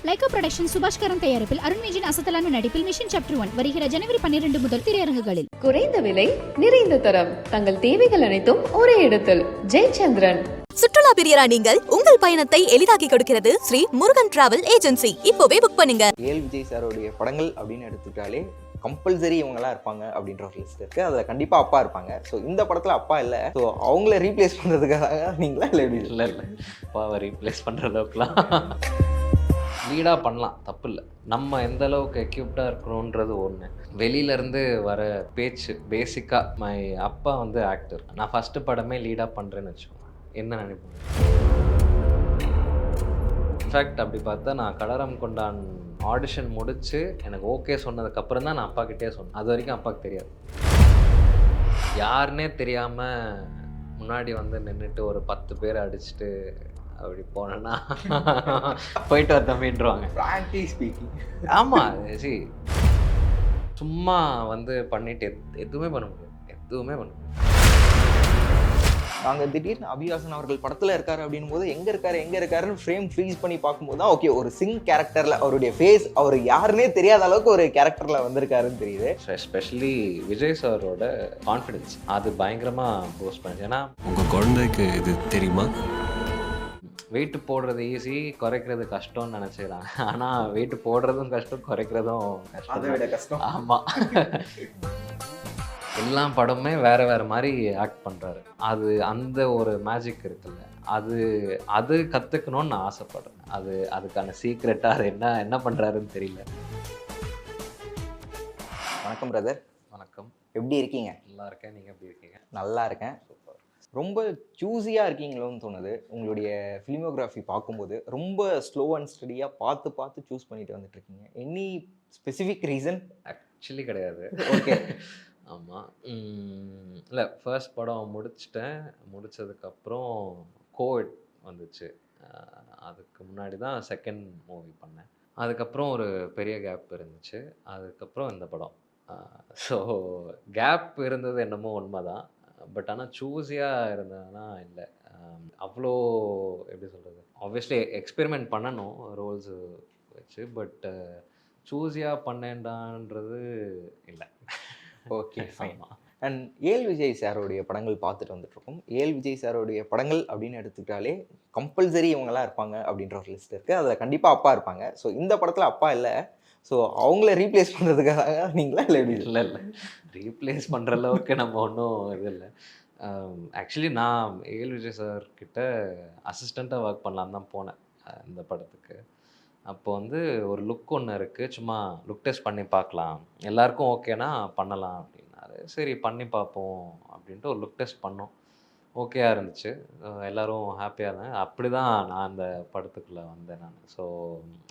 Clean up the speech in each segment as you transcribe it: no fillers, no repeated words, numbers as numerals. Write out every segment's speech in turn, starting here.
Lyca production சுபாஷ் கரம் தயாரிப்பில் அருண் விஜயின் அசத்தலான நடிப்பில் மிஷன் சாப்டர் 1 வருகிற ஜனவரி 12 முதல் திரையரங்குகளில். குறைந்த விலை நிறைந்த தரம், தங்கள் தேவைகள் அனைத்தும் ஒரே இடத்தில். ஜெயச்சந்திரன். சுற்றுலா பிரியரா நீங்கள் உங்கள் பயணத்தை எளிதாக்கி கொடுக்கிறது ஸ்ரீ முருகன் டிராவல் ஏஜென்சி. இப்போவே புக் பண்ணுங்க. ஏல் விஜய் சாரோடைய படங்கள் அப்படின்னு எடுத்துக்கிட்டாலே கம்பல்சரி இவங்கெல்லாம் இருப்பாங்க அப்படின்ற ஒரு லிஸ்ட் இருக்கு. அதில் கண்டிப்பாக அப்பா இருப்பாங்க. ஸோ இந்த படத்தில் அப்பா இல்லை. ஸோ அவங்கள ரீப்ளேஸ் பண்ணுறதுக்காக நீங்களா இல்லை எப்படி? இல்லை அப்பாவை ரீப்ளேஸ் பண்ணுற அளவுக்குலாம் லீடாக பண்ணலாம், தப்பு இல்லை. நம்ம எந்த அளவுக்கு எக்யூப்டாக இருக்கணுன்றது ஒன்று. வெளியிலேருந்து வர பேச்சு பேசிக்காக மை அப்பா வந்து ஆக்டர். நான் ஃபஸ்ட்டு படமே லீடாக பண்ணுறேன்னு வச்சுக்கோங்க, என்ன நினைப்பேன்? இன்ஃபேக்ட் அப்படி பார்த்தா நான் கலரம் கொண்டான் ஆடிஷன் முடித்து எனக்கு ஓகே சொன்னதுக்கப்புறம் தான் நான் அப்பாக்கிட்டே சொன்னேன். அது வரைக்கும் அப்பாவுக்கு தெரியாது. யாருன்னே தெரியாமல் முன்னாடி வந்து நின்றுட்டு ஒரு 10 பேர் அடிச்சுட்டு அப்படி போனேன்னா போயிட்டு வர தம்பின்றாங்க. ஆமாம், சி சும்மா வந்து பண்ணிட்டு எதுவுமே பண்ண முடியாது. நாங்கள் திடீர்னு அபிஹாசன் அவர்கள் படத்தில் இருக்காரு அப்படின்னும் போது எங்கே இருக்காருன்னு ஃப்ரேம் ஃப்ரீஸ் பண்ணி பார்க்கும்போது தான் ஓகே, ஒரு சிங் கேரக்டரில் அவருடைய ஃபேஸ் அவர் யாருன்னே தெரியாத அளவுக்கு ஒரு கேரக்டரில் வந்திருக்காருன்னு தெரியுது. எஸ்பெஷலி விஜய் சாரோட கான்ஃபிடென்ஸ் அது பயங்கரமாக போஸ்ட் பண்ணுச்சு. ஏன்னா உங்கள் குழந்தைக்கு இது தெரியுமா? வெயிட் போடுறது ஈஸி, குறைக்கிறது கஷ்டம்னு நினச்சிக்கிறாங்க. ஆனால் வெயிட் போடுறதும் கஷ்டம், குறைக்கிறதும் கஷ்டம். ஆமாம், எல்லா படமுமே வேறு மாதிரி ஆக்ட் பண்ணுறாரு. அது அந்த ஒரு மேஜிக் இருக்குல்ல, அது கற்றுக்கணும்னு நான் ஆசைப்படுறேன். அதுக்கான சீக்ரெட்டாக அது என்ன பண்ணுறாருன்னு தெரியல. வணக்கம் பிரதர். வணக்கம். எப்படி இருக்கீங்க? நல்லா இருக்கேன். நீங்கள் எப்படி இருக்கீங்க? நல்லா இருக்கேன். ரொம்ப சூஸியாக இருக்கீங்களோன்னு தோணுது. உங்களுடைய ஃபிலிமோகிராஃபி பார்க்கும்போது ரொம்ப ஸ்லோ அண்ட் ஸ்டடியாக பார்த்து சூஸ் பண்ணிட்டு வந்துட்டு இருக்கீங்க. Any specific reason? ஆக்சுவலி கிடையாது. ஓகே. ஆமாம், இல்லை, ஃபர்ஸ்ட் படம் முடித்ததுக்கப்புறம் கோவிட் வந்துச்சு. அதுக்கு முன்னாடி தான் செகண்ட் மூவி பண்ணேன். அதுக்கப்புறம் ஒரு பெரிய கேப் இருந்துச்சு. அதுக்கப்புறம் இந்த படம். ஸோ கேப் இருந்தது என்னமோ உண்மை தான். பட் ஆனால் சூஸியாக இருந்ததுன்னா இல்லை. அவ்வளோ எப்படி சொல்கிறது, ஆப்வியஸ்லி எக்ஸ்பெரிமெண்ட் பண்ணணும் ரோல்ஸு வச்சு. பட் சூஸியாக பண்ணேன்டான்றது இல்லை. Okay, fine. அண்ட் ஏல் விஜய் சாரோடைய படங்கள் பார்த்துட்டு வந்துட்டுருக்கோம். ஏல் விஜய் சாரோடைய படங்கள் அப்படின்னு எடுத்துக்கிட்டாலே கம்பல்சரி இவங்கெல்லாம் இருப்பாங்க அப்படின்ற ஒரு லிஸ்ட் இருக்குது. அதில் கண்டிப்பாக அப்பா இருப்பாங்க. ஸோ இந்த படத்தில் அப்பா இல்லை. ஸோ அவங்கள ரீப்ளேஸ் பண்ணுறதுக்காக நீங்களா இல்லை எப்படி? இல்லை ரீப்ளேஸ் பண்ணுற அளவுக்கு நம்ம ஒன்றும் இது இல்லை. ஆக்சுவலி நான் ஏல் விஜய் சார்கிட்ட அசிஸ்டண்ட்டாக ஒர்க் பண்ணலான்னு தான் போனேன் இந்த படத்துக்கு. அப்போ வந்து ஒரு லுக் ஒன்று இருக்குது, சும்மா லுக் டெஸ்ட் பண்ணி பார்க்கலாம், எல்லாருக்கும் ஓகேனா பண்ணலாம் அப்படின்னாரு. சரி பண்ணி பார்ப்போம் அப்படின்ட்டு ஒரு லுக் டெஸ்ட் பண்ணோம். ஓகேயா இருந்துச்சு, எல்லோரும் ஹாப்பியாக இருந்தாங்க. அப்படி தான் நான் அந்த படத்துக்குள்ளே வந்தேன் நான். ஸோ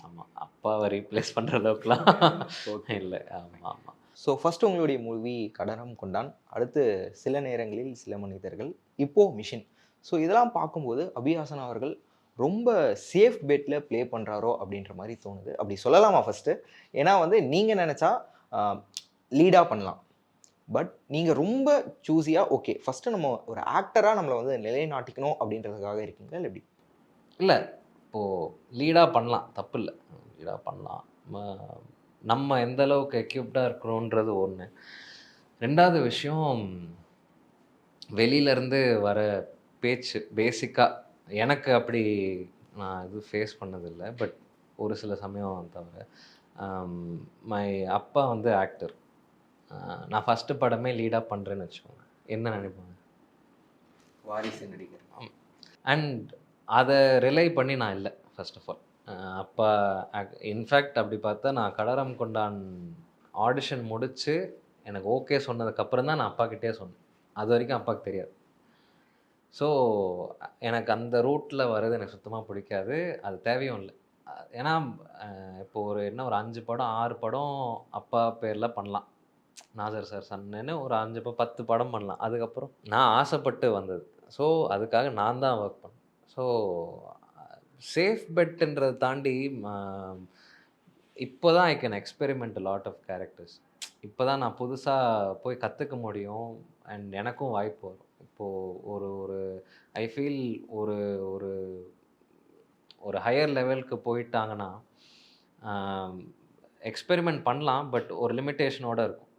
ஆமாம், அப்பாவை ரீப்ளேஸ் பண்ணுற அளவுக்குலாம் இல்லை. ஆமாம். ஸோ ஃபஸ்ட்டு உங்களுடைய மூவி கடனம் கொண்டான், அடுத்து சில நேரங்களில் சில மனிதர்கள், இப்போது மிஷன். ஸோ இதெல்லாம் பார்க்கும்போது அபிஹாசன் அவர்கள் ரொம்ப சேஃப் பெட்டில் ப்ளே பண்ணுறாரோ அப்படின்ற மாதிரி தோணுது. அப்படி சொல்லலாமா ஃபஸ்ட்டு? ஏன்னா வந்து நீங்கள் நினச்சா லீடாக பண்ணலாம், பட் நீங்கள் ரொம்ப சூஸியாக ஓகே ஃபஸ்ட்டு நம்ம ஒரு ஆக்டராக நம்மளை வந்து நிலைநாட்டிக்கணும் அப்படின்றதுக்காக இருக்கீங்களா இல்லை எப்படி? இல்லை, இப்போது லீடாக பண்ணலாம், தப்பு இல்லை, லீடாக பண்ணலாம். நம்ம எந்த அளவுக்கு எக்யூப்டாக இருக்கணுன்றது ஒன்று. ரெண்டாவது விஷயம், வெளியிலேருந்து வர பேச்சு பேசிக்காக எனக்கு அப்படி நான் இது ஃபேஸ் பண்ணதில்லை. பட் ஒரு சில சமயம் தவிர மை அப்பா வந்து ஆக்டர். நான் ஃபஸ்ட்டு படமே லீடாக பண்ணுறேன்னு வச்சுக்கோங்க, என்ன நினைப்பாங்க? வாரிசு நடிகர். அண்ட் அதை ரிலை பண்ணி நான் இல்லை. ஃபர்ஸ்ட் ஆஃப் ஆல் அப்பா இன்ஃபேக்ட் அப்படி பார்த்தா நான் கலரம் கொண்டான் ஆடிஷன் முடித்து எனக்கு ஓகே சொன்னதுக்கப்புறம் தான் நான் அப்பாக்கிட்டே சொன்னேன். அது வரைக்கும் அப்பாவுக்கு தெரியாது. ஸோ எனக்கு அந்த ரூட்டில் வர்றது எனக்கு சுத்தமாக பிடிக்காது, அது தேவையும் இல்லை. ஏன்னா இப்போது ஒரு 5 படம் 6 படம் அப்பா பேரில் பண்ணலாம். நாசர் சார் சன்னு ஒரு 5 10 படம் பண்ணலாம். அதுக்கப்புறம் நான் ஆசைப்பட்டு வந்தது. ஸோ அதுக்காக நான் தான் ஒர்க் பண்ணேன். ஸோ சேஃப் பெட்டுன்றதை தாண்டி இப்போ தான் I can experiment lot of characters. இப்போ தான் நான் புதுசாக போய் கற்றுக்க முடியும். அண்ட் எனக்கும் வாய்ப்பு வரும். இப்போது ஒரு ஐ ஃபீல் ஒரு ஒரு ஹையர் லெவலுக்கு போயிட்டாங்கன்னா எக்ஸ்பெரிமெண்ட் பண்ணலாம், பட் ஒரு லிமிட்டேஷனோட இருக்கும்.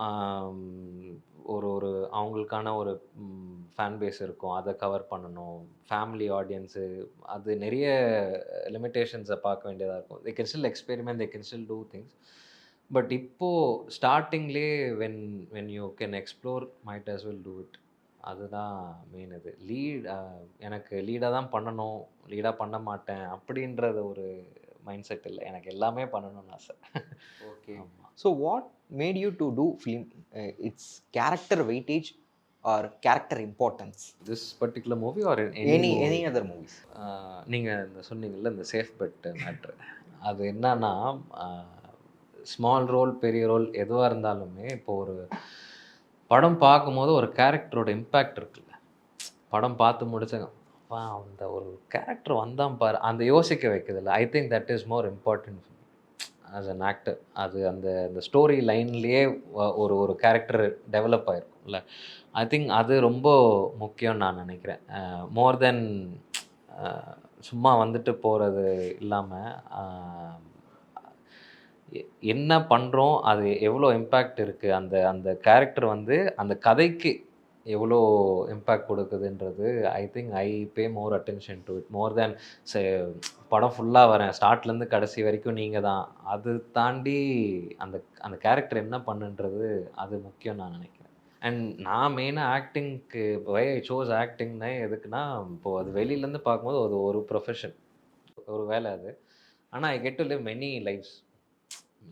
ஆம், ஒரு ஒரு அவங்களுக்கான ஒரு ஃபேன் பேஸ் இருக்கும், அதை கவர் பண்ணணும், ஃபேமிலி ஆடியன்ஸு, அது நிறைய லிமிட்டேஷன்ஸை பார்க்க வேண்டியதாக இருக்கும். They can still experiment, they can still do things. But இப்போது ஸ்டார்டிங்லேயே when you can explore might as well do it. அதுதான் மெயின். இது எனக்கு லீடாக தான் பண்ணணும், லீடாக பண்ண மாட்டேன் அப்படின்றது ஒரு மைண்ட் செட் இல்லை. எனக்கு எல்லாமே பண்ணணும்னு ஆசை. ஓகே. ஆமாம். So what made you to do film? It's character weightage or character importance? This particular movie or any other movies? நீங்கள் இந்த சொன்னீங்கல்ல இந்த சேஃப் பெட் மேட்ரு, அது என்னன்னா ஸ்மால் ரோல் பெரிய ரோல் எதுவாக இருந்தாலுமே இப்போ ஒரு படம் பார்க்கும்போது ஒரு கேரக்டரோட இம்பேக்ட் இருக்குல்ல, படம் பார்த்து முடிச்சாங்க அந்த ஒரு கேரக்டர் வந்தான் பாரு, அந்த யோசிக்க வைக்கிறதில்ல. I think that is more important as an actor. அது அந்த அந்த ஸ்டோரி லைன்லேயே ஒரு ஒரு கேரக்டர் டெவலப் ஆகிருக்கும்ல. ஐ திங்க் அது ரொம்ப முக்கியம்னு நான் நினைக்கிறேன். மோர் தென் சும்மா வந்துட்டு போகிறது இல்லாமல் என்ன பண்ணுறோம், அது எவ்வளோ இம்பேக்ட் இருக்குது, அந்த அந்த கேரக்டர் வந்து அந்த கதைக்கு எவ்வளோ இம்பேக்ட் கொடுக்குதுன்றது I think I pay more attention to it more than படம் ஃபுல்லாக வரேன் ஸ்டார்ட்லேருந்து கடைசி வரைக்கும் நீங்கள் தான். அது தாண்டி அந்த அந்த கேரக்டர் என்ன பண்ணுன்றது அது முக்கியம் நான் நினைக்கிறேன். அண்ட் நான் மெயினாக ஆக்டிங்க்கு வை ஐ சோஸ் ஆக்டிங்னா எதுக்குன்னா, இப்போது அது வெளியிலேருந்து பார்க்கும்போது அது ஒரு ப்ரொஃபஷன், ஒரு வேலை அது. ஆனால் I get to live many lives,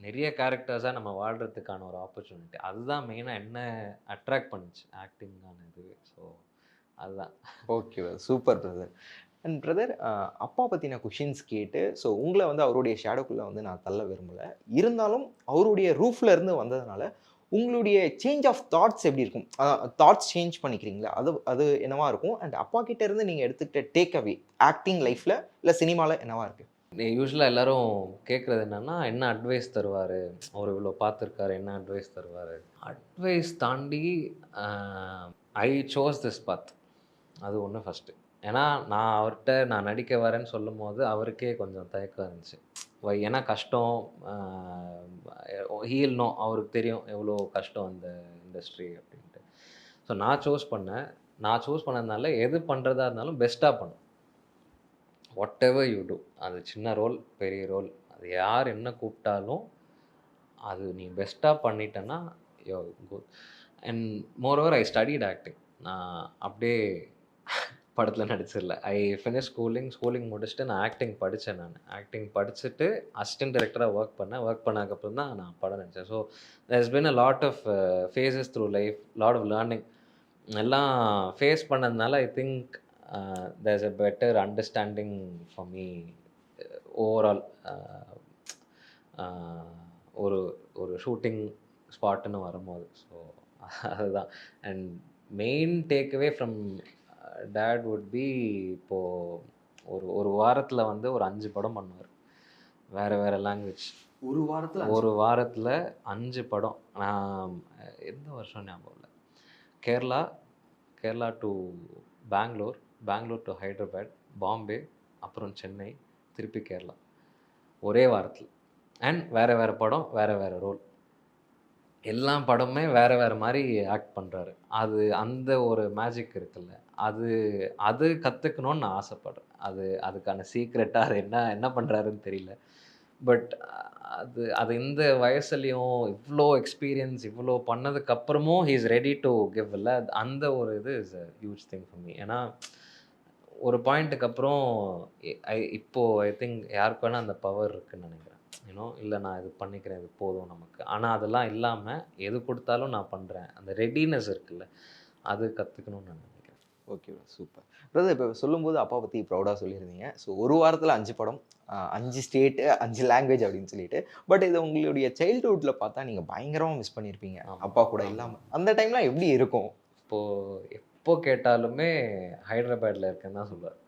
நிறைய கேரக்டர்ஸாக நம்ம வாழ்கிறதுக்கான ஒரு ஆப்பர்ச்சுனிட்டி. அதுதான் மெயினாக என்ன அட்ராக்ட் பண்ணுச்சு ஆக்டிங்கான இதுவே. ஸோ அதுதான். Okay, super brother. And brother, அப்பா பற்றின கொஷின்ஸ் கேட்டு ஸோ உங்களை வந்து அவருடைய ஷேடோக்குள்ளே வந்து நான் தள்ள விரும்பலை. இருந்தாலும் அவருடைய ரூஃப்ல இருந்து வந்ததுனால உங்களுடைய சேஞ்ச் ஆஃப் தாட்ஸ் எப்படி இருக்கும்? தாட்ஸ் சேஞ்ச் பண்ணிக்கிறீங்களா? அது அது என்னவா இருக்கும்? அண்ட் அப்பா கிட்ட இருந்து நீங்கள் எடுத்துக்கிட்ட டேக் அவே ஆக்டிங் லைஃப்பில் இல்லை சினிமாவில் என்னவா இருக்குது? யூஸ்வலாக எல்லோரும் கேட்குறது என்னென்னா, என்ன அட்வைஸ் தருவார், அவர் இவ்வளோ பார்த்துருக்காரு, என்ன அட்வைஸ் தருவார்? அட்வைஸ் தாண்டி ஐ சோஸ் திஸ் பாத், அது ஒன்று ஃபஸ்ட்டு. ஏன்னா நான் நடிக்க வரேன்னு சொல்லும் போது அவருக்கே கொஞ்சம் தயக்கம் இருந்துச்சு. ஏன்னா கஷ்டம், ஹீல் நோ, அவருக்கு தெரியும் எவ்வளோ கஷ்டம் அந்த இண்டஸ்ட்ரி அப்படின்ட்டு. ஸோ நான் சூஸ் பண்ணதுனால எது பண்ணுறதா இருந்தாலும் பெஸ்ட்டாக பண்ணும். வாட் எவர் யூ டூ, அது சின்ன ரோல் பெரிய ரோல், அது யார் என்ன கூப்பிட்டாலும் அது நீ பெஸ்ட்டாக பண்ணிட்டேன்னா you're good. And moreover I studied acting. நான் அப்படியே படத்தில் நடிச்சிடல. ஐ ஃபினிஷ் ஸ்கூலிங் முடிச்சுட்டு நான் ஆக்டிங் படித்தேன். ஆக்டிங் படிச்சுட்டு அசிஸ்டன்ட் டைரக்டராக ஒர்க் பண்ணதுக்கப்புறம் தான் நான் படம் நடித்தேன். So there has been a lot of phases through life, lot of learning. எல்லாம் ஃபேஸ் பண்ணதுனால I think there's a better understanding for me overall. ஒரு ஒரு ஷூட்டிங் ஸ்பாட்டுன்னு வரும்போது ஸோ அதுதான். And main takeaway from date would be, இப்போது ஒரு வாரத்தில் வந்து ஒரு 5 படம் பண்ணுவார், வேறு லாங்குவேஜ். ஒரு வாரத்தில் 5 படம். நான் எந்த வருஷம் ஞாபகம் இல்லை. கேரளா டு பெங்களூர் டு ஹைதராபாத், பாம்பே, அப்புறம் சென்னை, திருப்பி கேரளா, ஒரே வாரத்தில். அண்ட் வேறு படம், வேறு ரோல். எல்லா படமுமே வேறு மாதிரி ஆக்ட் பண்ணுறாரு. அந்த ஒரு மேஜிக் இருக்குல்ல, அது கற்றுக்கணுன்னு நான் ஆசைப்பட்றேன். அதுக்கான சீக்ரெட்டாக அது என்ன பண்ணுறாருன்னு தெரியல. பட் அது இந்த வயசுலேயும் இவ்வளோ எக்ஸ்பீரியன்ஸ் இவ்வளோ பண்ணதுக்கப்புறமும் he is ready to give இல்லை, அந்த ஒரு இது is a huge thing for me. ஏன்னா ஒரு பாயிண்ட்டுக்கு அப்புறம் இப்போது ஐ திங்க் யாருக்கு வேணால் அந்த பவர் இருக்குதுன்னு நினைக்கிறேன். இல்லை நான் இது பண்ணிக்கிறேன், இது போதும் நமக்கு. ஆனால் அதெல்லாம் இல்லாமல் எது கொடுத்தாலும் நான் பண்ணுறேன், அந்த ரெடினஸ் இருக்குல்ல, அது கற்றுக்கணும்னு நான் நினைக்கிறேன். Okay, super brother. இப்போ சொல்லும்போது அப்பா பற்றி ப்ரௌடாக சொல்லியிருந்தீங்க. ஸோ ஒரு வாரத்தில் 5 படம், 5 ஸ்டேட்டு, 5 லாங்குவேஜ் அப்படின்னு சொல்லிட்டு. பட் இது உங்களுடைய சைல்டுஹுட்டில் பார்த்தா நீங்கள் பயங்கரமாக மிஸ் பண்ணியிருப்பீங்க அப்பா கூட இல்லாமல். அந்த டைம்லாம் எப்படி இருக்கும்? எப்போ கேட்டாலுமே ஹைதராபாத்தில் இருக்கேன்னு தான் சொல்லுவார்.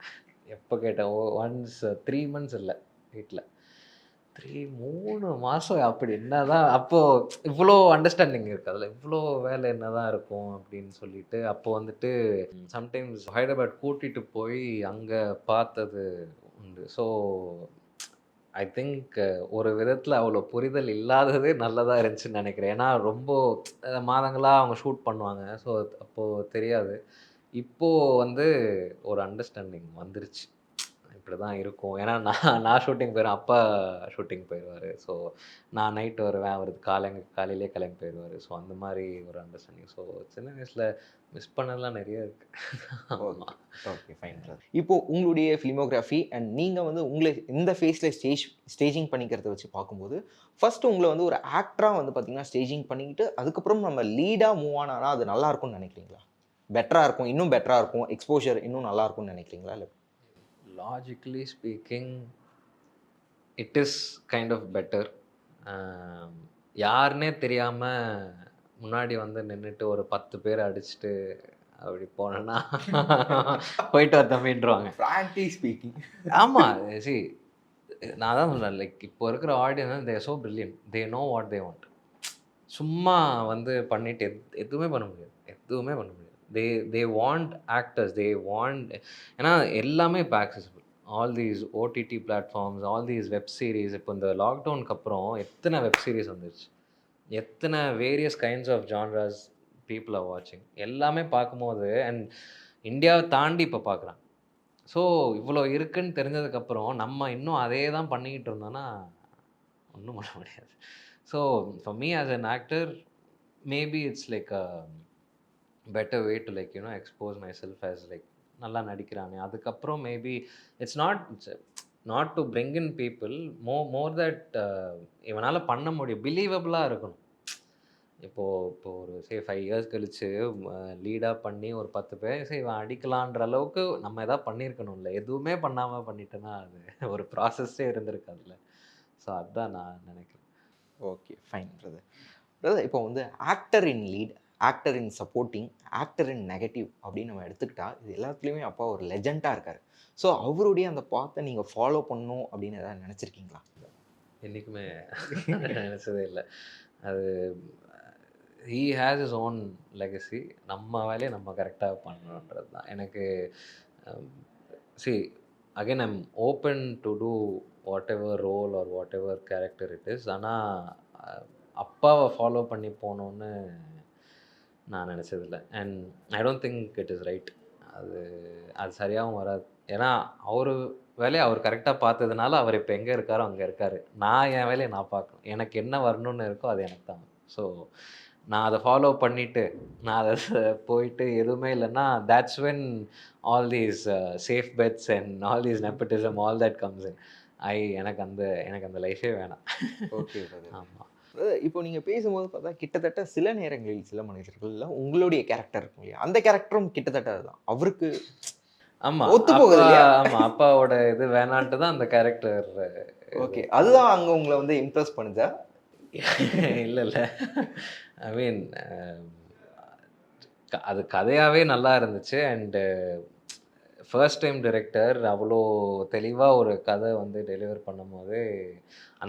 எப்போ கேட்டேன் ஒன்ஸ் 3 months இல்லை வீட்டில், 3 மாதம் அப்படி என்ன தான் அப்போது இவ்வளோ அண்டர்ஸ்டாண்டிங் இருக்குது, அதில் இவ்வளோ வேலை என்ன தான் இருக்கும் அப்படின்னு சொல்லிட்டு. அப்போ வந்துட்டு சம்டைம்ஸ் ஹைதராபாத் கூட்டிகிட்டு போய் அங்கே பார்த்தது உண்டு. ஸோ ஐ திங்க் ஒரு விதத்தில் அவ்வளோ புரிதல் இல்லாததே நல்லதாக இருந்துச்சுன்னு நினைக்கிறேன். ஏன்னா ரொம்ப மாதங்களாக அவங்க ஷூட் பண்ணுவாங்க. ஸோ அப்போது தெரியாது. இப்போது வந்து ஒரு அண்டர்ஸ்டாண்டிங் வந்துருச்சு. இப்படி தான் இருக்கும். ஏன்னா நான் ஷூட்டிங் போயிடுவேன், அப்பா ஷூட்டிங் போயிடுவார். ஸோ நான் நைட்டு வருவேன், அவர் காலையிலே கிளம்பி போயிடுவார். ஸோ அந்த மாதிரி ஒரு அண்டர்ஸ்டாண்டிங். ஸோ சின்ன வயசில் மிஸ் பண்ணலாம் நிறைய இருக்குது. ஆமாம். Okay fine sir. இப்போ உங்களுடைய ஃபிலிமோகிராஃபி அண்ட் நீங்கள் வந்து உங்களை இந்த ஃபேஸில் ஸ்டேஜிங் பண்ணிக்கிறத வச்சு பார்க்கும்போது ஃபர்ஸ்ட் உங்களை வந்து ஒரு ஆக்டராக வந்து பார்த்தீங்கன்னா ஸ்டேஜிங் பண்ணிக்கிட்டு அதுக்கப்புறம் நம்ம லீடாக மூவ் ஆனால் அது நல்லா இருக்கும்னு நினைக்கிறீங்களா? பெட்டராக இருக்கும், இன்னும் பெட்டராக இருக்கும், எக்ஸ்போஷர் இன்னும் நல்லா இருக்கும்னு நினைக்கிறீங்களா? இல்லை logically speaking it is kind of better. யாருன்னே தெரியாமல் முன்னாடி வந்து நின்றுட்டு ஒரு 10 பேர் அடிச்சுட்டு அப்படி போனேன்னா போயிட்டு வர தம்பின்றாங்க. ஃப்ராங்க்லி ஸ்பீக்கிங் ஆமாம். நான் தான் சொல்கிறேன், லைக் இப்போ இருக்கிற audience they so brilliant, they know what they want. சும்மா வந்து பண்ணிட்டு எதுவுமே பண்ண முடியாது, எதுவுமே பண்ண முடியாது. They want actors, they want. ஏன்னா எல்லாமே இப்போ accessible. All these OTT platforms, all these web series. இப்போ இந்த லாக்டவுனுக்கு அப்புறம் எத்தனை வெப் சீரிஸ் வந்துருச்சு, எத்தனை various kinds of genres people are வாட்சிங். எல்லாமே பார்க்கும்போது அண்ட் இந்தியாவை தாண்டி இப்போ பார்க்குறாங்க. ஸோ இவ்வளோ இருக்குன்னு தெரிஞ்சதுக்கப்புறம் நம்ம இன்னும் அதே தான் பண்ணிக்கிட்டு இருந்தோன்னா ஒன்றும் பண்ண முடியாது. So for me as an actor maybe it's like a better way to like expose my self as like நல்லா நடிக்கிறானே. அதுக்கப்புறம் maybe it's not to bring in people, more that இவனால் பண்ண முடியும், பிலீவபிளாக இருக்கணும். இப்போது ஒரு 5 இயர்ஸ் கழித்து லீடாக பண்ணி ஒரு 10 பேர் இவன் அடிக்கலான்ற அளவுக்கு நம்ம எதாவது பண்ணியிருக்கணும்ல. எதுவுமே பண்ணாமல் பண்ணிட்டேன்னா அது ஒரு ப்ராசஸ்ஸே இருந்திருக்காதுல்ல. ஸோ அதுதான் நான் நினைக்கிறேன். Okay fine brother. இப்போ வந்து ஆக்டர் இன் லீட், ஆக்டர் இன் சப்போர்ட்டிங், ஆக்டர் இன் நெகட்டிவ் அப்படின்னு நம்ம எடுத்துக்கிட்டா இது எல்லாத்துலேயுமே அப்பா ஒரு லெஜெண்டாக இருக்கார். ஸோ அவருடைய அந்த பாத்தை நீங்கள் ஃபாலோ பண்ணணும் அப்படின்னு எதாவது நினச்சிருக்கீங்களா? என்றைக்குமே நினச்சதே இல்லை. அது he has his own legacy. நம்ம வேலையை நம்ம கரெக்டாக பண்ணணுன்றது தான் எனக்கு. Again I'm open to do whatever role or whatever character it is. ஆனால் அப்பாவை ஃபாலோ பண்ணி போகணுன்னு நான் நினச்சதில்லை. And I don't think it is right. அது சரியாகவும் வராது. ஏன்னா அவர் வேலையை அவர் கரெக்டாக பார்த்ததுனால அவர் இப்போ எங்கே இருக்காரோ அங்கே இருக்கார். நான் என் வேலையை நான் பார்க்கணும். எனக்கு என்ன வரணுன்னு இருக்கோ அது எனக்கு தான். ஸோ நான் அதை ஃபாலோ பண்ணிவிட்டு நான் அதை போயிட்டு எதுவுமே இல்லைன்னா that's when all these safe bets and all these nepotism all that comes in. எனக்கு அந்த லைஃபே வேணாம். ஓகே. ஆமாம். இப்போ நீங்கள் பேசும்போது பார்த்தா கிட்டத்தட்ட சில நேரங்களில் சில மனிதர்கள்ல உங்களுடைய கேரக்டர் இருக்கும் இல்லையா, அந்த கேரக்டரும் கிட்டத்தட்ட அதுதான் அவருக்கு. ஆமாம், ஒத்து போகுது இல்லையா? ஆமாம், அப்பாவோட இது வேணான்ட்டு தான் அந்த கேரக்டர். ஓகே, அதுதான் அங்கே உங்களை வந்து இம்ப்ரெஸ் பண்ணுதா? இல்லை ஐ மீன் அது கதையாகவே நல்லா இருந்துச்சு. அண்டு ஃபர்ஸ்ட் டைம் டைரக்டர் அவ்வளோ தெளிவாக ஒரு கதை வந்து டெலிவர் பண்ணும்போது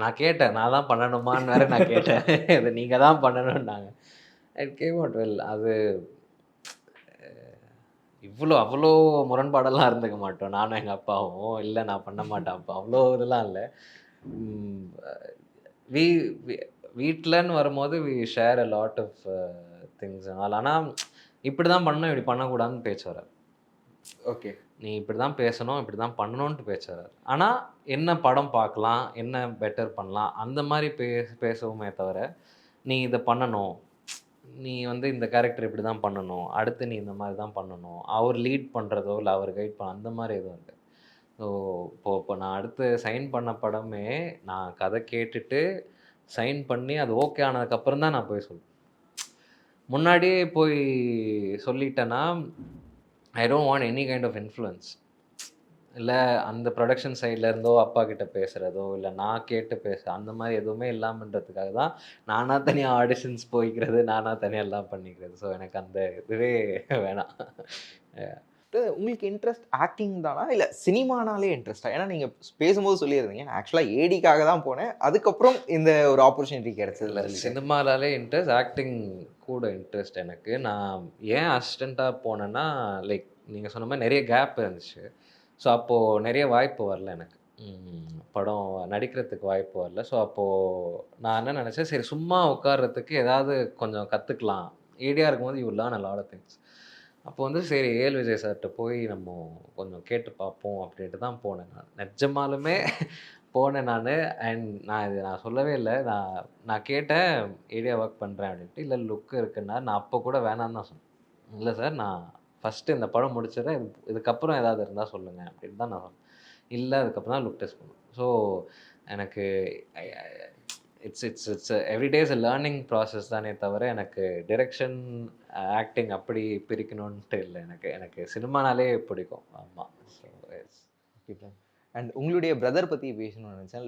நான் கேட்டேன், நான் தான் பண்ணணுமான்னு வேறு நான் கேட்டேன். இது நீங்கள் தான் பண்ணணுன்னாங்க. It came out well. அது அவ்வளோ முரண்பாடெல்லாம் இருந்துக்க மாட்டோம் நானும் எங்கள் அப்பாவும். இல்லை நான் பண்ண மாட்டேன் அப்போ, அவ்வளோ இதெல்லாம் இல்லை. வீட்டிலன்னு வரும்போது we share a lot of things. ஆனால் இப்படி தான் பண்ணணும், இப்படி பண்ணக்கூடாதுன்னு பேச்சு வராது. ஓகே, நீ இப்படி தான் பேசணும், இப்படி தான் பண்ணணுன்ட்டு பேச்சு வராது. ஆனால் என்ன படம் பார்க்கலாம், என்ன பெட்டர் பண்ணலாம், அந்த மாதிரி பேசவுமே தவிர நீ இதை பண்ணணும், நீ வந்து இந்த கேரக்டர் இப்படி தான் பண்ணணும், அடுத்து நீ இந்த மாதிரி தான் பண்ணணும், அவர் லீட் பண்ணுறதோ இல்லை அவர் கைட் பண்ண அந்த மாதிரி எதுவும் இல்லை. ஸோ இப்போ நான் அடுத்து சைன் பண்ண படமே நான் கதை கேட்டுட்டு சைன் பண்ணி அது ஓகே ஆனதுக்கப்புறம் தான் நான் போய் சொல்லுவேன். முன்னாடியே போய் சொல்லிட்டேன்னா I don't want any kind of influence. இல்லை அந்த ப்ரொடக்ஷன் சைட்லேருந்தோ அப்பா கிட்ட பேசுகிறதோ இல்லை நான் கேட்டு அந்த மாதிரி எதுவுமே இல்லாமன்றதுக்காக தான் நானாக தனியாக ஆடிஷன்ஸ் போய்க்கிறது, நானாக தனியாக எல்லாம் பண்ணிக்கிறது. ஸோ எனக்கு அந்த இதுவே வேணாம். உங்களுக்கு இன்ட்ரெஸ்ட் ஆக்டிங் தானா இல்லை சினிமானாலே இன்ட்ரெஸ்டா? ஏன்னா நீங்கள் பேசும்போது சொல்லியிருந்தீங்க ஆக்சுவலாக ஏடிக்காக தான் போனேன், அதுக்கப்புறம் இந்த ஒரு ஆப்பர்ச்சுனிட்டி கிடைச்சது. இல்லை, சினிமாலாலே இன்ட்ரெஸ்ட், ஆக்டிங் கூட இன்ட்ரெஸ்ட் எனக்கு. நான் ஏன் அசிஸ்டண்ட்டாக போனேன்னா லைக் நீங்கள் சொன்ன மாதிரி நிறைய கேப் இருந்துச்சு. ஸோ அப்போது நிறைய வாய்ப்பு வரல எனக்கு. படம் நடிக்கிறதுக்கு வாய்ப்பு வரல. ஸோ அப்போது நான் என்ன நினச்சேன், சரி சும்மா உட்கார்றதுக்கு ஏதாவது கொஞ்சம் கற்றுக்கலாம். ஈடியாக இருக்கும்போது you learn a lot of things. அப்போ வந்து சரி ஏஎல் விஜய் சார்கிட்ட போய் நம்ம கொஞ்சம் கேட்டு பார்ப்போம் அப்படின்ட்டு தான் போனேன் நான். நிஜமாலுமே போனேன் நான். அண்ட் நான் சொல்லவே இல்லை. நான் கேட்டேன் ஏடியா ஒர்க் பண்ணுறேன் அப்படின்ட்டு. இல்லை லுக் இருக்குன்னா நான் அப்போ கூட வேணான்னு தான் சொன்னேன். இல்லை சார் நான் ஃபஸ்ட்டு இந்த படம் முடிச்சிடுறேன், இதுக்கப்புறம் ஏதாவது இருந்தால் சொல்லுங்கள் அப்படின்னு தான் நான் சொன்னேன். இல்லை அதுக்கப்புறம் தான் லுக் டெஸ்ட் பண்ணுவேன். ஸோ எனக்கு it's it's it's everyday is a learning process தானே தவிர எனக்கு டிரெக்ஷன் ஆக்டிங் அப்படி பிரிக்கணுன்ட்டு இல்லை. எனக்கு சினிமானாலே பிடிக்கும். ஆமாம். So okay. அண்ட் உங்களுடைய பிரதர் பற்றி பேசணும்னு நினச்சேன்,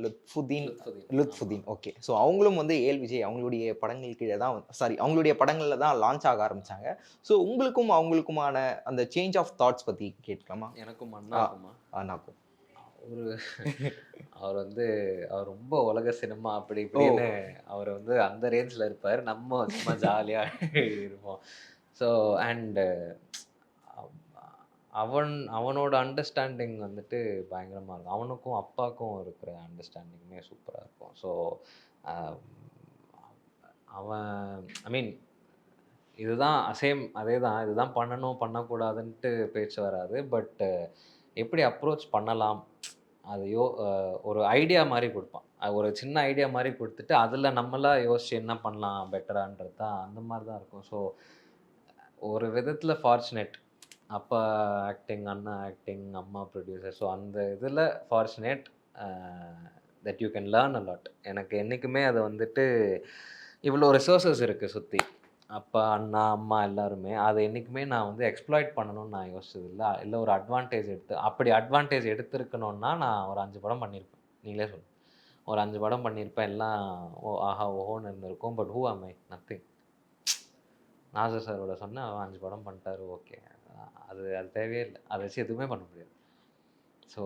லுத்ஃபுதீன். ஓகே. ஸோ அவங்களும் வந்து ஏஎல் விஜய் அவங்களுடைய படங்கள் கீழே தான் அவங்களுடைய படங்களில் தான் லான்ச் ஆக ஆரம்பித்தாங்க. ஸோ உங்களுக்கும் அவங்களுக்குமான அந்த சேஞ்ச் ஆஃப் தாட்ஸ் பற்றி கேட்கலாமா? எனக்கும் அண்ணாக்கும் அவர் ரொம்ப உலக சினிமா அப்படி இப்படின்னு அவர் வந்து அந்த ரேஞ்சில் இருப்பார். நம்ம சும்மா ஜாலியாக இருப்போம். ஸோ அண்டு அவனோட அண்டர்ஸ்டாண்டிங் வந்துட்டு பயங்கரமாக இருக்கும். அவனுக்கும் அப்பாவுக்கும் இருக்கிற அண்டர்ஸ்டாண்டிங்குமே சூப்பராக இருக்கும். ஸோ அவன் ஐ மீன் இதுதான் அதே தான் இதுதான் பண்ணணும் பண்ணக்கூடாதுன்ட்டு பேச்சு வராது. பட் எப்படி அப்ரோச் பண்ணலாம் அது ஒரு ஐடியா மாதிரி கொடுப்பான். ஒரு சின்ன ஐடியா மாதிரி கொடுத்துட்டு அதில் நம்மளாக யோசிச்சு என்ன பண்ணலாம் பெட்டரான்றது தான் அந்த மாதிரி தான் இருக்கும். ஸோ ஒரு விதத்தில் ஃபார்ச்சுனேட். அப்பா ஆக்டிங், அண்ணா ஆக்டிங், அம்மா ப்ரொடியூசர். ஸோ அந்த இதில் fortunate that you can learn a lot. எனக்கு என்றைக்குமே அது வந்துட்டு இவ்வளோ ரிசோர்ஸஸ் இருக்குது சுற்றி. அப்பா, அண்ணா, அம்மா எல்லாருமே அதை என்றைக்குமே நான் வந்து எக்ஸ்ப்ளாய்ட் பண்ணணும்னு நான் யோசிச்சது இல்லை ஒரு அட்வான்டேஜ் அப்படி அட்வான்டேஜ் எடுத்துருக்கணுன்னா நான் ஒரு 5 படம் பண்ணியிருப்பேன். நீங்களே சொல்லுங்கள். ஒரு 5 படம் பண்ணியிருப்பேன். எல்லாம் ஆஹா ஓஹோன்னு இருந்திருக்கும். பட் ஹூ ஆம் ஐ? நத்திங். நாசர் சாரோட சொன்ன 5 படம் பண்ணிட்டாரு, ஓகே. அது தேவையே இல்லை. அதை வச்சு எதுவுமே பண்ண முடியாது. So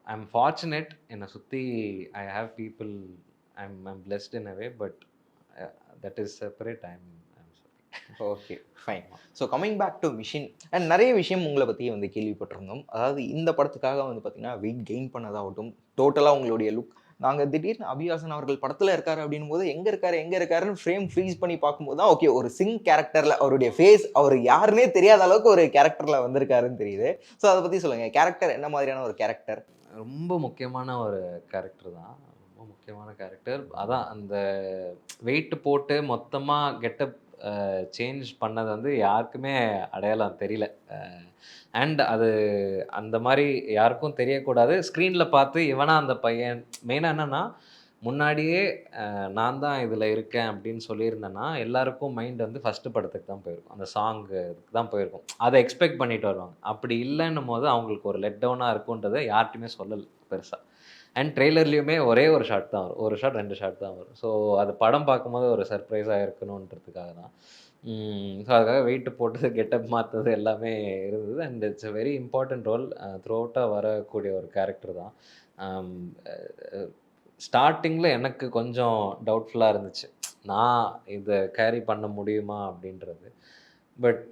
I am fortunate. என்னை சுற்றி I have people. I am blessed in a way. But that is separate. Okay, fine. So coming back to mission, and நிறைய விஷயம் உங்களை பற்றி வந்து கேள்விப்பட்டிருந்தோம். அதாவது இந்த படத்துக்காக வந்து பார்த்தீங்கன்னா வெயிட் கெயின் பண்ணதாகட்டும், டோட்டலாக உங்களுடைய லுக். நாங்கள் திடீர்னு அபிஹாசன் அவர்கள் படத்தில் இருக்காரு அப்படின்னும் போது எங்கே இருக்காருன்னு ஃப்ரேம் ஃப்ரீஸ் பண்ணி பார்க்கும்போது தான் ஓகே ஒரு சிங் கேரக்டரில் அவருடைய ஃபேஸ் அவர் யாருன்னே தெரியாத அளவுக்கு ஒரு கேரக்டரில் வந்திருக்காருன்னு தெரியுது. ஸோ அதை பற்றி சொல்லுங்கள். கேரக்டர் என்ன மாதிரியான ஒரு கேரக்டர்? ரொம்ப முக்கியமான ஒரு கேரக்டர் தான். ரொம்ப முக்கியமான கேரக்டர். அதான் அந்த வெயிட் போட்டு மொத்தமாக கெட்டப் சேஞ்ச் பண்ணது வந்து யாருக்குமே அடையாளம் தெரியல. அண்ட் அது அந்த மாதிரி யாருக்கும் தெரியக்கூடாது. ஸ்க்ரீனில் பார்த்து இவனா அந்த பையன். மெயினாக என்னென்னா முன்னாடியே நான் தான் இதில் இருக்கேன் அப்படின்னு சொல்லியிருந்தேன்னா எல்லாருக்கும் மைண்ட் வந்து ஃபஸ்ட்டு படத்துக்கு தான் போயிருக்கும், அந்த சாங்குக்கு தான் போயிருக்கும். அதை எக்ஸ்பெக்ட் பண்ணிட்டு வருவாங்க. அப்படி இல்லைன்னும் போது அவங்களுக்கு ஒரு லெட் டவுனாக இருக்குன்றதை யார்ட்டையுமே சொல்லலை பெருசாக. அண்ட் ட்ரெய்லர்லேயுமே ஒரே ஒரு ஷாட் தான் வரும், ஒரு ஷாட் 2 ஷாட் தான் வரும். ஸோ அது படம் பார்க்கும்போது ஒரு சர்ப்ரைஸாக இருக்கணுன்றதுக்காக தான். ஸோ அதுக்காக வெயிட்டு போட்டது, கெட்டப் மாற்றது எல்லாமே இருந்தது. And it's a very important role. த்ரூ அவுட்டாக வரக்கூடிய ஒரு கேரக்டர் தான். ஸ்டார்டிங்கில் எனக்கு கொஞ்சம் டவுட்ஃபுல்லாக இருந்துச்சு, நான் இதை கேரி பண்ண முடியுமா அப்படின்றது. பட்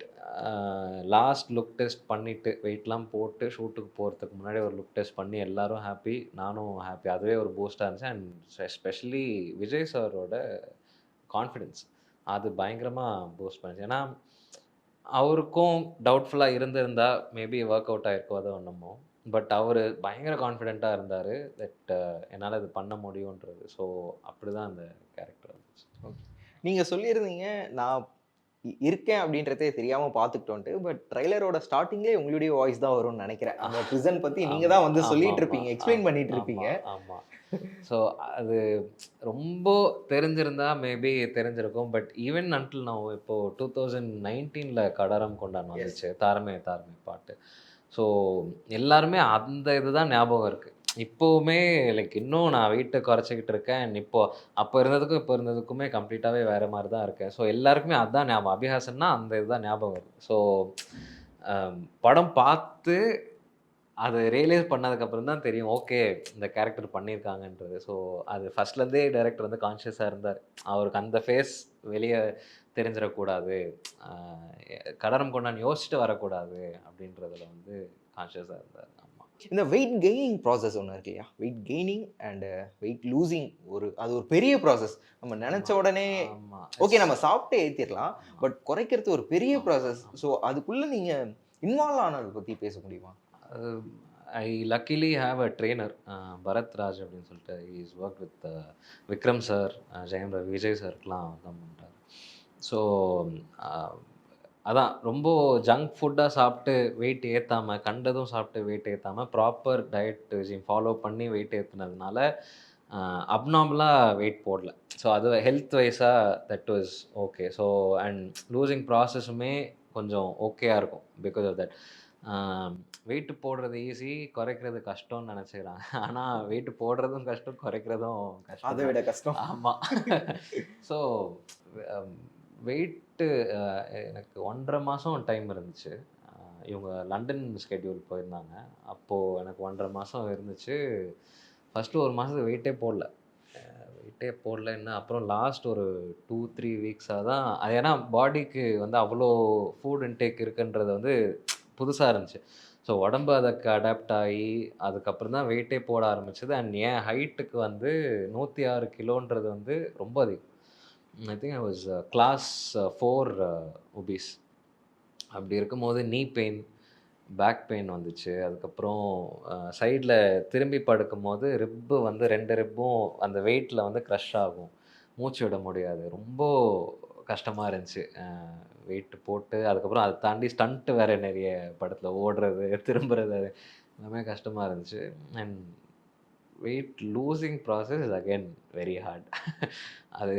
லாஸ்ட் லுக் டெஸ்ட் பண்ணிவிட்டு வெயிட்லாம் போட்டு ஷூட்டுக்கு போகிறதுக்கு முன்னாடி ஒரு லுக் டெஸ்ட் பண்ணி எல்லோரும் ஹாப்பி, நானும் ஹாப்பி. அதுவே ஒரு பூஸ்டாக இருந்துச்சு. அண்ட் எஸ்பெஷலி விஜய் சாரோட கான்ஃபிடென்ஸ் அது பயங்கரமாக பூஸ்ட் பண்ணிச்சு. ஏன்னா அவருக்கும் டவுட்ஃபுல்லாக இருந்திருந்தால் மேபி ஒர்க் அவுட் ஆகிருக்கோ அதை ஒன்றுமோ. பட் அவர் பயங்கர கான்ஃபிடெண்ட்டாக இருந்தார் தட் என்னால் இது பண்ண முடியுன்றது. ஸோ அப்படி தான் அந்த கேரக்டர் இருந்துச்சு. ஓகே, நீங்கள் சொல்லியிருந்தீங்க நான் இருக்கேன் அப்படின்றதே தெரியாமல் பார்த்துக்கிட்டோன்ட்டு. பட் ட்ரைலரோட ஸ்டார்டிங்லேயே உங்களுடைய வாய்ஸ் தான் வரும்னு நினைக்கிறேன். அந்த ப்ரிசன் பற்றி நீங்கள் தான் வந்து சொல்லிட்டு இருப்பீங்க, எக்ஸ்பிளைன் பண்ணிட்டு இருப்பீங்க. ஆமாம். ஸோ அது ரொம்ப தெரிஞ்சிருந்தா மேபி தெரிஞ்சிருக்கும். பட் ஈவன் அன்டில் நான் இப்போது 2019 கடாரம் கொண்டான் வந்துச்சு, தாரமே பாட்டு. ஸோ எல்லாருமே அந்த இதுதான் ஞாபகம் இருக்குது இப்போவுமே. லைக் இன்னும் நான் வெயிட்டை குறைச்சிக்கிட்டு இருக்கேன். அப்போ இருந்ததுக்கும் இப்போ இருந்ததுக்குமே கம்ப்ளீட்டாகவே வேறு மாதிரி தான் இருக்கேன். ஸோ எல்லாருக்குமே அதுதான் ஞாபகம். அபிஹாசன்னா அந்த இதுதான் ஞாபகம் வருது. ஸோ படம் பார்த்து அதை ரியலைஸ் பண்ணதுக்கப்புறம் தான் தெரியும் ஓகே இந்த கேரக்டர் பண்ணியிருக்காங்கன்றது. ஸோ அது ஃபஸ்ட்லேருந்தே டைரக்டர் வந்து கான்ஷியஸாக இருந்தார். அவருக்கு அந்த ஃபேஸ் வெளியே தெரிஞ்சிடக்கூடாது, கடாரம் கொண்டான் யோசிச்சுட்டு வரக்கூடாது அப்படின்றதுல வந்து கான்ஷியஸாக இருந்தார். ஆமாம். இந்த வெயிட் கெய்னிங் ப்ராசஸ் ஒன்று இருக்கு இல்லையா, weight gaining and weight losing, அது ஒரு பெரிய ப்ராசஸ். நம்ம நினச்ச உடனே ஓகே நம்ம சாப்பிட்டு ஏற்றிடலாம், பட் குறைக்கிறது ஒரு பெரிய ப்ராசஸ். ஸோ அதுக்குள்ளே நீங்கள் இன்வால்வ் ஆனதை பற்றி பேச முடியுமா? I luckily have a trainer, Bharath Raj அப்படின்னு சொல்லிட்டு. His work with Vikram sir, Jayam Ravi, Vijay சார்க்கெலாம் தான் பண்ணுறாரு. ஸோ அதான் ரொம்ப ஜங்க் ஃபுட்டாக சாப்பிட்டு வெயிட் ஏற்றாமல், கண்டதும் சாப்பிட்டு வெயிட் ஏற்றாமல், ப்ராப்பர் டயட் ரெஜிம் ஃபாலோ பண்ணி வெயிட் ஏற்றுனதுனால அப்நார்மலாக வெயிட் போடல. ஸோ அது ஹெல்த் வைஸாக that was okay. So and losing ப்ராசஸுமே கொஞ்சம் ஓகேயாக இருக்கும் பிகாஸ் ஆஃப் தட். வெயிட்டு போடுறது ஈஸி, குறைக்கிறது கஷ்டம்னு நினச்சிக்கிறாங்க. ஆனால் வெயிட்டு போடுறதும் கஷ்டம், குறைக்கிறதும் கஷ்டம், அதை விட கஷ்டம். ஆமாம். ஸோ வெயிட்டு எனக்கு 1.5 மாதம் டைம் இருந்துச்சு. இவங்க லண்டன் ஸ்கெட்யூல் போயிருந்தாங்க. அப்போது எனக்கு 1.5 மாதம் இருந்துச்சு. ஃபஸ்ட்டு 1 மாதத்துக்கு வெயிட்டே போடல. என்ன அப்புறம் லாஸ்ட் ஒரு 2-3 வீக்ஸாக தான் அது, ஏன்னா பாடிக்கு வந்து அவ்வளோ ஃபுட் இன்டேக் இருக்குன்றது வந்து புதுசாக இருந்துச்சு. ஸோ உடம்பு அதுக்கு அடாப்ட் ஆகி அதுக்கப்புறம் தான் வெயிட்டே போட ஆரம்பிச்சது. அண்ட் என் ஹைட்டுக்கு வந்து 106 கிலோன்றது வந்து ரொம்ப அதிகம். I think I was class 4 obese. அப்படி இருக்கும்போது நீ பெயின், பேக் பெயின் வந்துச்சு. அதுக்கப்புறம் சைடில் திரும்பி படுக்கும் போது ரிப்பு வந்து 2 ரிப்பும் அந்த வெயிட்டில் வந்து க்ரஷ் ஆகும், மூச்சு விட முடியாது. ரொம்ப கஷ்டமாக இருந்துச்சு வெயிட்டு போட்டு. அதுக்கப்புறம் அதை தாண்டி ஸ்டண்ட்டு வேறு நிறைய படத்தில் ஓடுறது, திரும்புறது, எல்லாமே கஷ்டமாக இருந்துச்சு. And weight losing process is again very hard. அது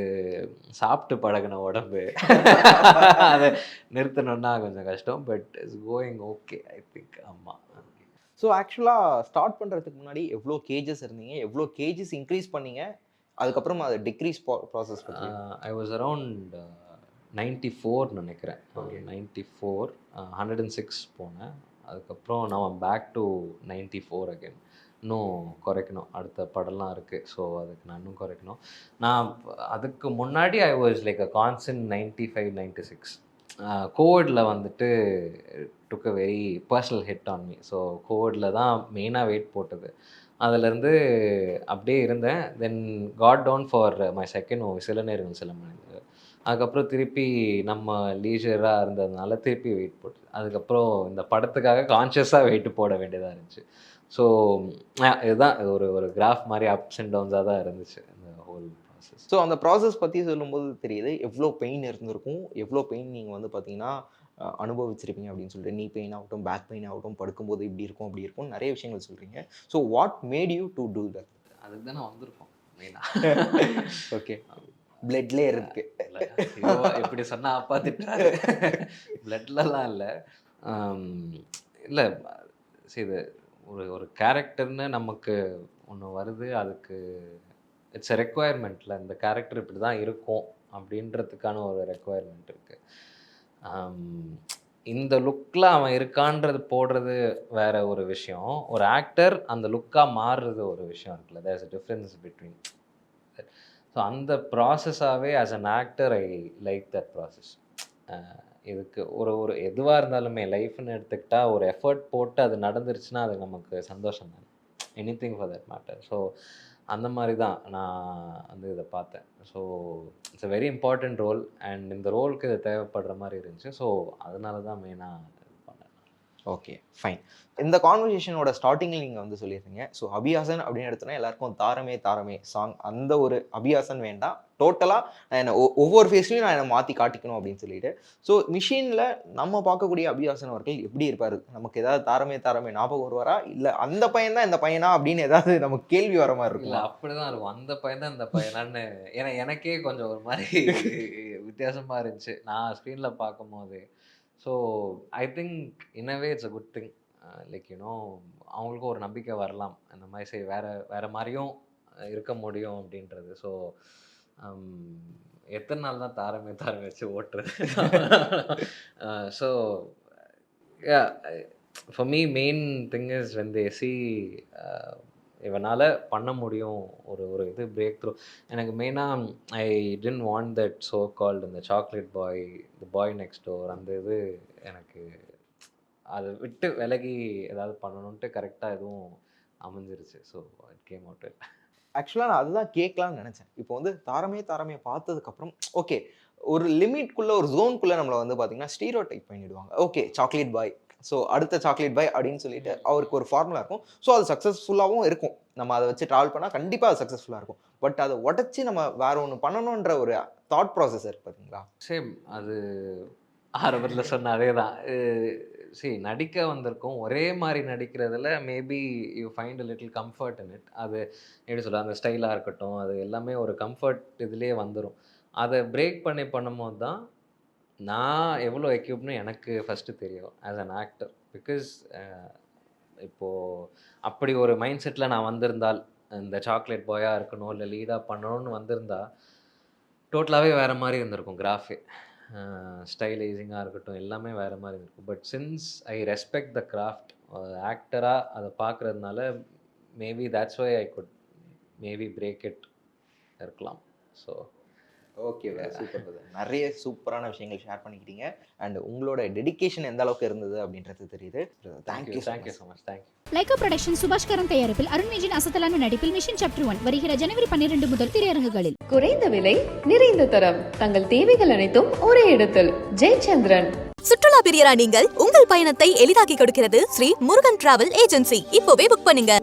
சாப்பிட்டு பழகின உடம்பு, அதை நிறுத்தணுன்னா கொஞ்சம் கஷ்டம். But it's going okay I think. ஆமாம். ஸோ ஆக்சுவலாக ஸ்டார்ட் பண்ணுறதுக்கு முன்னாடி எவ்வளோ கேஜஸ் இருந்தீங்க, எவ்வளோ கேஜஸ் இன்க்ரீஸ் பண்ணீங்க, அதுக்கப்புறம் அது டிக்ரீஸ் ப்ராசஸ் பற்றி? ஐ வாஸ் அரவுண்ட் 94 நினைக்கிறேன். 94, 106 போனேன். அதுக்கப்புறம் நான் பேக் டு 94 அகெயின். இன்னும் குறைக்கணும், அடுத்த படம்லாம் இருக்குது. ஸோ அதுக்கு நான் இன்னும் குறைக்கணும். நான் அதுக்கு முன்னாடி I was like a constant 95, 96. கோவிடில் வந்துட்டு took a very personal hit on me. So கோவிடில் தான் மெயினாக வெயிட் போட்டது. அதிலேருந்து அப்படியே இருந்தேன். Then got down for my second movie சில நேரங்கள் சில மனிதர். அதுக்கப்புறம் திருப்பி நம்ம லீஜராக இருந்ததுனால திருப்பி வெயிட் போட்டு, அதுக்கப்புறம் இந்த படத்துக்காக கான்ஷியஸாக வெயிட்டு போட வேண்டியதாக இருந்துச்சு. ஸோ இதுதான் ஒரு கிராஃப் மாதிரி அப்ஸ் அண்ட் டவுன்ஸாக தான் இருந்துச்சு இந்த ஹோல் ப்ராசஸ். ஸோ அந்த ப்ராசஸ் பற்றி சொல்லும்போது தெரியுது எவ்வளோ பெயின் இருந்திருக்கும், எவ்வளோ பெயின் நீங்கள் வந்து பார்த்தீங்கன்னா அனுபவிச்சிருப்பீங்க அப்படின்னு சொல்லிட்டு. நீ பெயின் ஆகட்டும், பேக் பெயின் ஆகட்டும், படுக்கும்போது இப்படி இருக்கும் அப்படி இருக்கும், நிறைய விஷயங்கள் சொல்கிறீங்க. So what made you to do that? அதுக்கு தான் நான் வந்திருக்கோம் மெயினாக. ஓகே, பிளட்லேயே இருக்கு. இப்படி சொன்னால் அப்பா திட்டுறாரு. பிளட்லலாம் இல்லை. இல்லை இது ஒரு கேரக்டர்னு நமக்கு ஒன்று வருது, அதுக்கு இட்ஸ் எ ரெக்குவயர்மெண்ட்டில் இந்த கேரக்டர் இப்படி தான் இருக்கும் அப்படின்றதுக்கான ஒரு ரெக்குவயர்மெண்ட் இருக்குது. இந்த லுக்கில் அவன் இருக்கான்றது போடுறது வேற ஒரு விஷயம், ஒரு ஆக்டர் அந்த லுக்காக மாறுறது ஒரு விஷயம் இருக்குல்ல. There is a difference between. So அந்த ப்ராசஸாகவே as an actor I like that process. இதுக்கு ஒரு எதுவாக இருந்தாலுமே லைஃப்னு எடுத்துக்கிட்டால் ஒரு எஃபர்ட் போட்டு அது நடந்துருச்சுன்னா அது நமக்கு சந்தோஷம் தான், anything for that matter. So அந்த மாதிரி தான் நான் வந்து இதை பார்த்தேன். So it's a very important role and இந்த ரோலுக்கு இது தேவைப்படுற மாதிரி இருந்துச்சு. ஸோ அதனால தான் மெயினாக இது பண்ணேன். Okay fine. இந்த கான்வர்சேஷனோட ஸ்டார்டிங்கில் நீங்கள் வந்து சொல்லியிருந்தீங்க, ஸோ அபியாசன் அப்படின்னு எடுத்தோன்னா எல்லாருக்கும் தாரமே தாரமே சாங், அந்த ஒரு அபியாசன் வேண்டாம், டோட்டலாக நான் ஒவ்வொரு ஃபேஸ்லையும் நான் என்னை மாற்றி காட்டிக்கணும் அப்படின்னு சொல்லிட்டு. ஸோ மிஷினில் நம்ம பார்க்கக்கூடிய அபியாசன் அவர்கள் எப்படி இருப்பார், நமக்கு ஏதாவது தாரமே தாரமே ஞாபகம் வருவாரா, இல்லை அந்த பையன் தான் இந்த பையனா அப்படின்னு ஏதாவது நமக்கு கேள்வி வர மாதிரி இருக்கும்? இல்லை அப்படி தான் இருக்கும், அந்த பையன் தான் இந்த பையனான்னு. ஏன்னா எனக்கே கொஞ்சம் ஒரு மாதிரி வித்தியாசமாக இருந்துச்சு நான் ஸ்க்ரீனில் பார்க்கும்போது. So I think in a way it's a good thing. Like you know அவங்களுக்கும் ஒரு நம்பிக்கை வரலாம், அந்த மாதிரி சரி வேறு மாதிரியும் இருக்க முடியும் அப்படின்றது. ஸோ எத்தனை நாள் தான் தாரமே வச்சு ஓட்டுறது. So for me main thing is when they see இவனால் பண்ண முடியும் ஒரு இது பிரேக் த்ரூ. எனக்கு மெயினாக I didn't want that so called இந்த chocolate boy, the boy next door, அந்த இது எனக்கு அதை விட்டு விலகி ஏதாவது பண்ணணுன்ட்டு கரெக்டாக எதுவும் அமைஞ்சிருச்சு. So it came out well. ஆக்சுவலாக நான் அதுதான் கேட்கலாம்னு நினச்சேன். இப்போ வந்து தாரமே பார்த்ததுக்கப்புறம் ஓகே, ஒரு லிமிட்குள்ளே ஒரு ஜோனுக்குள்ளே நம்மளை வந்து பார்த்தீங்கன்னா ஸ்டீரியோடைப் பண்ணிடுவாங்க. ஓகே, சாக்லேட் பாய், ஸோ அடுத்த சாக்லேட் பாய் அப்படின்னு சொல்லிட்டு அவருக்கு ஒரு ஃபார்முலா இருக்கும். ஸோ அது சக்ஸஸ்ஃபுல்லாகவும் இருக்கும். நம்ம அதை வச்சு ட்ராவல் பண்ணால் கண்டிப்பாக அது சக்ஸஸ்ஃபுல்லாக இருக்கும். பட் அதை உடச்சி நம்ம வேற ஒன்று பண்ணணுன்ற ஒரு தாட் ப்ராசஸ் இருக்கு பார்த்தீங்களா? சேம், அது ஆரம்பத்தில் சொன்ன அதே தான். சரி, நடிக்க வந்திருக்கோம், ஒரே மாதிரி நடிக்கிறதுல maybe you find a little comfort in it. அது எப்படி சொல்ல, அந்த ஸ்டைலாக இருக்கட்டும், அது எல்லாமே ஒரு கம்ஃபர்ட் இதுலேயே வந்துடும். அதை பிரேக் பண்ணி பண்ணும்போது தான் நான் எவ்வளோ எக்யூப்னு எனக்கு ஃபஸ்ட்டு தெரியும் ஆஸ் அன் ஆக்டர். பிகாஸ் இப்போது அப்படி ஒரு மைண்ட் செட்டில் நான் வந்திருந்தால், இந்த சாக்லேட் பாயாக இருக்கணும் இல்லை லீடாக பண்ணணும்னு வந்திருந்தா டோட்டலாகவே வேறு மாதிரி இருந்திருக்கும். கிராஃபே, ஸ்டைலைசிங்காக இருக்கட்டும், எல்லாமே வேறு மாதிரி இருக்கும். But since I respect the craft, ஆக்டராக அதை பார்க்குறதுனால maybe that's why I could maybe break it இருக்கலாம். So okay, super. நிறைய சூப்பரான விஷயங்கள் ஷேர் பண்ணிக்கிட்டீங்க. அண்ட் உங்களோட டெடிகேஷன் எந்த அளவுக்கு இருந்தது அப்படின்றது தெரியுது. Thank you so much. Thank you. Lyca production Subaskaran தயாரிப்பில் அருண்விஜின் அசத்தலான நடிப்பில் மிஷன் சாப்டர் 1 வருகிற ஜனவரி 12 முதல் திரையரங்குகளில். குறைந்த விலை, நிறைந்த தரம், தங்கள் தேவைகள் அனைத்தும் ஒரே இடத்தில். ஜெயச்சந்திரன். சுற்றுலா பிரியரா நீங்கள், உங்கள் பயணத்தை எளிதாக்கி கொடுக்கிறது ஸ்ரீ முருகன் டிராவல் ஏஜென்சி. இப்போவே புக் பண்ணுங்க.